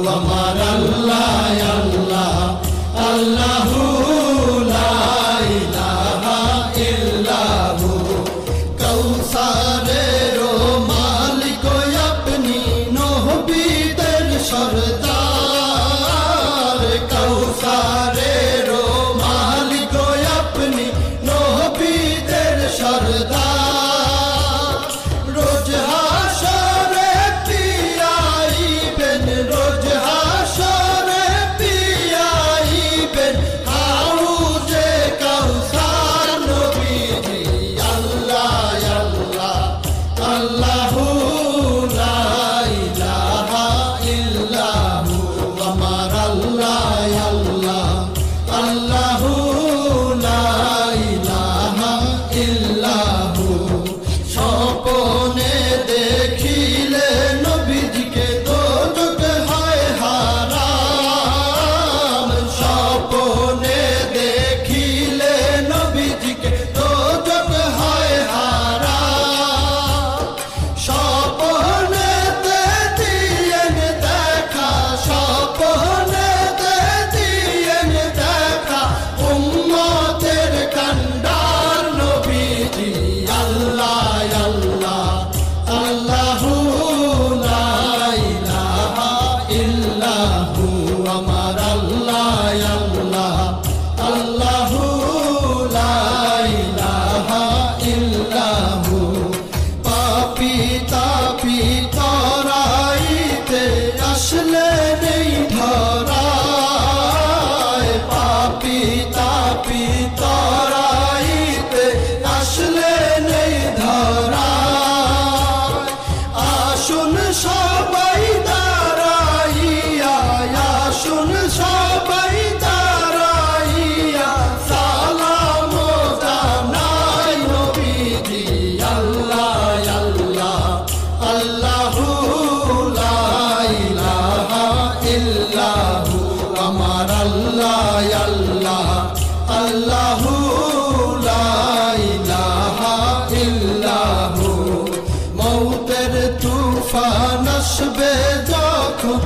আমার আল্লাহ আল্লাহ আল্লাহু লা ইলাহা ইল্লাহু কৌসারের মালিক আপনি নবীদের সরদার কৌসারের মালিক আপনি নবীদের সরদার রোজ হাসরে পিয়াইবেন রোজ হাসরে পিয়াইবেন হাউজে কাউসার নবীজি আল্লাহ আল্লাহ আল্লাহু লা ইলাহা ইল্লাহু আমার আল্লাহ আল্লাহ আল্লাহু লা ইলাহা ইল্লাহু স্বপ্নে দেখিলে নবীজিকে দোজখ হয় হারাম স্বপ্নে দেখিলে নবীজিকে দোজখ হয় হারাম স্বপ্নেতে দিয়েন দেখা স্বপ্নেতে দিয়েন দেখা উম্মতের কান্ডার নবীজি আল্লাহ আল্লাহ আল্লাহু লা ইলাহা ইল্লাহু আমার আল্লাহ আল্লাহ আল্লাহু লা ইলাহা ইল্লাহু পাপী তাপী তরাইতে আসলে নেই ধরায় পাপী তাপী তরাইতে আসলে নেই ধরায় আসুন সবাই দাঁড়াইয়া আসুন সবাই দাঁড়াইয়া সালাম জানাই নবীজি আল্লাহ আল্লাহ আল্লাহু লা ইলাহা ইল্লাহু আমার আল্লাহ আল্লাহ আল্লাহু লা ইলাহা ইল্লাহু মৌতের তুফান আসবে যখন